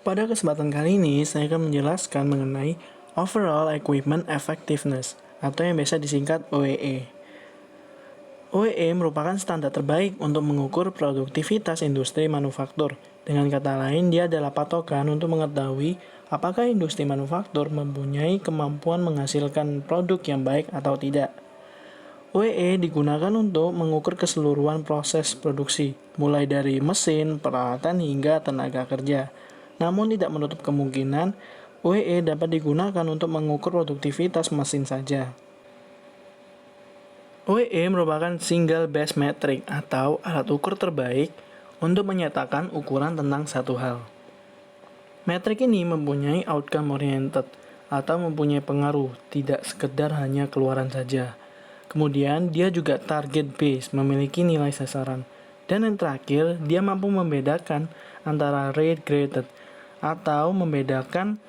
Pada kesempatan kali ini, saya akan menjelaskan mengenai Overall Equipment Effectiveness atau yang biasa disingkat OEE. OEE merupakan standar terbaik untuk mengukur produktivitas industri manufaktur. Dengan kata lain, dia adalah patokan untuk mengetahui apakah industri manufaktur mempunyai kemampuan menghasilkan produk yang baik atau tidak. OEE digunakan untuk mengukur keseluruhan proses produksi, mulai dari mesin, peralatan, hingga tenaga kerja. Namun tidak menutup kemungkinan OEE dapat digunakan untuk mengukur produktivitas mesin saja. OEE merupakan single best metric atau alat ukur terbaik untuk menyatakan ukuran tentang satu hal. Metrik ini mempunyai outcome oriented atau mempunyai pengaruh, tidak sekedar hanya keluaran saja. Kemudian dia juga target based, memiliki nilai sasaran. Dan yang terakhir, dia mampu membedakan antara rate graded atau membedakan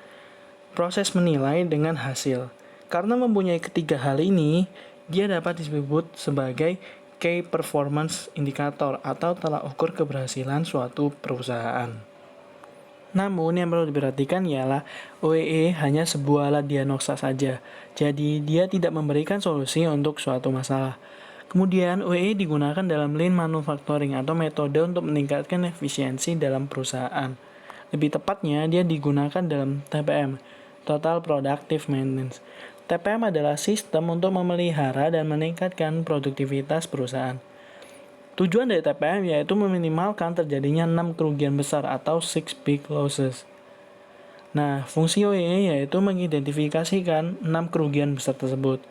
proses menilai dengan hasil. Karena mempunyai ketiga hal ini, dia dapat disebut sebagai Key Performance Indicator atau tolak ukur keberhasilan suatu perusahaan. Namun yang perlu diperhatikan ialah OEE hanya sebuah alat diagnosa saja, jadi dia tidak memberikan solusi untuk suatu masalah. Kemudian OEE digunakan dalam Lean Manufacturing atau metode untuk meningkatkan efisiensi dalam perusahaan. Lebih tepatnya, dia digunakan dalam TPM, Total Productive Maintenance. TPM adalah sistem untuk memelihara dan meningkatkan produktivitas perusahaan. Tujuan dari TPM yaitu meminimalkan terjadinya 6 kerugian besar atau 6 big losses. Nah, fungsi OEE yaitu mengidentifikasikan 6 kerugian besar tersebut.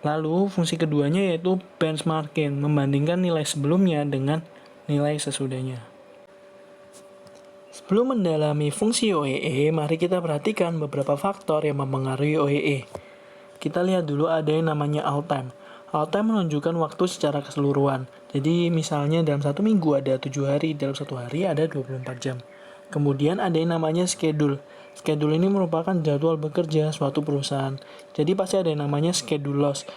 Lalu, fungsi keduanya yaitu benchmarking, membandingkan nilai sebelumnya dengan nilai sesudahnya. Sebelum mendalami fungsi OEE, mari kita perhatikan beberapa faktor yang mempengaruhi OEE. Kita lihat dulu ada yang namanya out time. Out time menunjukkan waktu secara keseluruhan. Jadi misalnya dalam satu minggu ada 7 hari, dalam satu hari ada 24 jam. Kemudian ada yang namanya schedule. Schedule ini merupakan jadwal bekerja suatu perusahaan. Jadi pasti ada yang namanya schedule loss,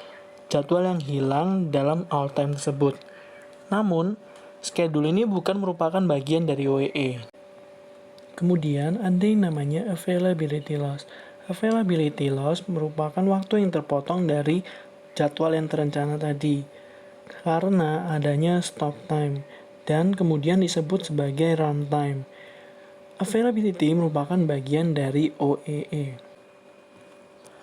jadwal yang hilang dalam out time tersebut. Namun, schedule ini bukan merupakan bagian dari OEE. Kemudian ada yang namanya availability loss. Availability loss merupakan waktu yang terpotong dari jadwal yang terencana tadi karena adanya stop time dan kemudian disebut sebagai runtime. Availability merupakan bagian dari OEE.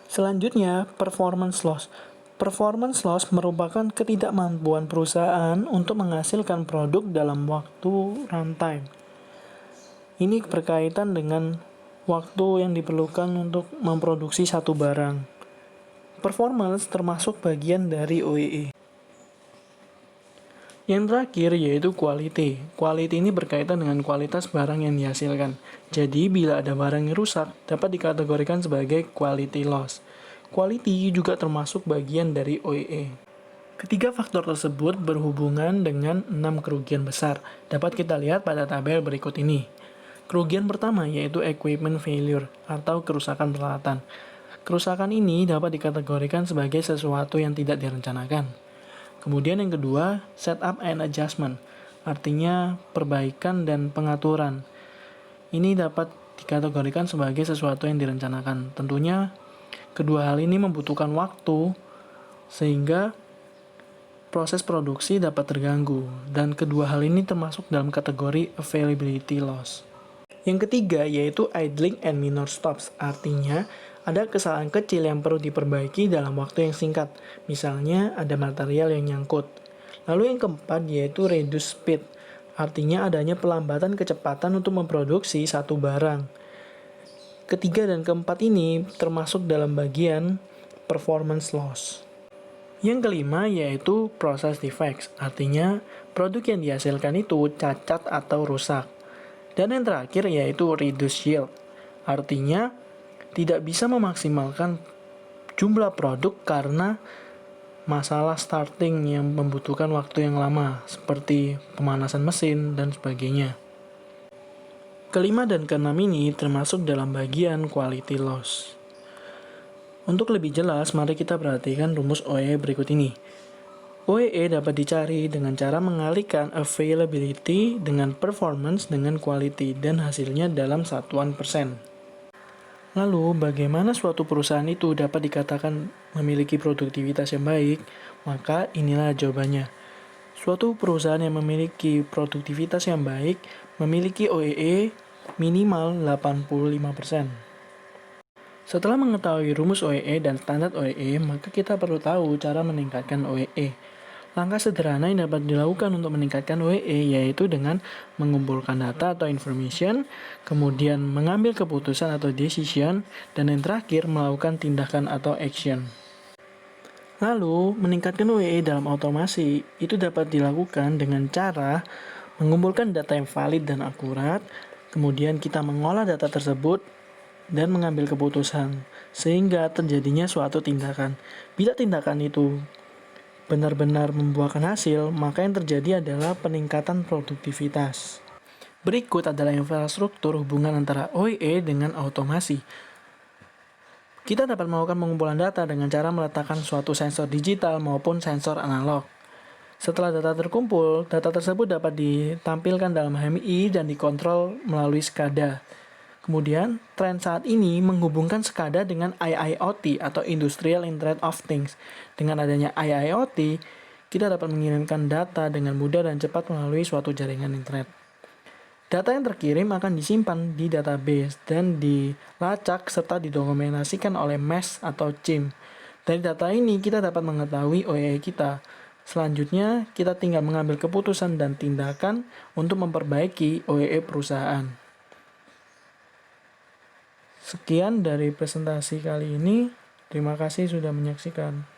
Selanjutnya, performance loss. Performance loss merupakan ketidakmampuan perusahaan untuk menghasilkan produk dalam waktu runtime. Ini berkaitan dengan waktu yang diperlukan untuk memproduksi satu barang. Performance termasuk bagian dari OEE. Yang terakhir yaitu quality. Quality ini berkaitan dengan kualitas barang yang dihasilkan. Jadi bila ada barang yang rusak, dapat dikategorikan sebagai quality loss. Quality juga termasuk bagian dari OEE. Ketiga faktor tersebut berhubungan dengan 6 kerugian besar. Dapat kita lihat pada tabel berikut ini. Kerugian pertama yaitu equipment failure atau kerusakan peralatan. Kerusakan ini dapat dikategorikan sebagai sesuatu yang tidak direncanakan. Kemudian yang kedua, setup and adjustment, artinya perbaikan dan pengaturan. Ini dapat dikategorikan sebagai sesuatu yang direncanakan. Tentunya, kedua hal ini membutuhkan waktu, sehingga proses produksi dapat terganggu. Dan kedua hal ini termasuk dalam kategori availability loss. Yang ketiga, yaitu idling and minor stops, artinya ada kesalahan kecil yang perlu diperbaiki dalam waktu yang singkat. Misalnya ada material yang nyangkut. Lalu yang keempat yaitu reduce speed. Artinya adanya pelambatan kecepatan untuk memproduksi satu barang. Ketiga dan keempat ini termasuk dalam bagian performance loss. Yang kelima yaitu process defects. Artinya produk yang dihasilkan itu cacat atau rusak. Dan yang terakhir yaitu reduce yield. Artinya tidak bisa memaksimalkan jumlah produk karena masalah starting yang membutuhkan waktu yang lama, seperti pemanasan mesin dan sebagainya. Kelima dan keenam ini termasuk dalam bagian quality loss. Untuk lebih jelas, mari kita perhatikan rumus OEE berikut ini. OEE dapat dicari dengan cara mengalihkan availability dengan performance dengan quality dan hasilnya dalam satuan persen. Lalu, bagaimana suatu perusahaan itu dapat dikatakan memiliki produktivitas yang baik? Maka inilah jawabannya. Suatu perusahaan yang memiliki produktivitas yang baik memiliki OEE minimal 85%. Setelah mengetahui rumus OEE dan standar OEE, maka kita perlu tahu cara meningkatkan OEE. Langkah sederhana yang dapat dilakukan untuk meningkatkan OEE yaitu dengan mengumpulkan data atau information, kemudian mengambil keputusan atau decision, dan yang terakhir melakukan tindakan atau action. Lalu, meningkatkan OEE dalam otomasi itu dapat dilakukan dengan cara mengumpulkan data yang valid dan akurat, kemudian kita mengolah data tersebut dan mengambil keputusan, sehingga terjadinya suatu tindakan. Bila tindakan itu benar-benar membuahkan hasil, maka yang terjadi adalah peningkatan produktivitas. Berikut adalah infrastruktur hubungan antara OEE dengan otomasi. Kita dapat melakukan pengumpulan data dengan cara meletakkan suatu sensor digital maupun sensor analog. Setelah data terkumpul, data tersebut dapat ditampilkan dalam HMI dan dikontrol melalui SCADA. Kemudian, tren saat ini menghubungkan SCADA dengan IIoT atau Industrial Internet of Things. Dengan adanya IIoT, kita dapat mengirimkan data dengan mudah dan cepat melalui suatu jaringan internet. Data yang terkirim akan disimpan di database dan dilacak serta didokumentasikan oleh mesh atau CIM. Dari data ini, kita dapat mengetahui OEE kita. Selanjutnya, kita tinggal mengambil keputusan dan tindakan untuk memperbaiki OEE perusahaan. Sekian dari presentasi kali ini. Terima kasih sudah menyaksikan.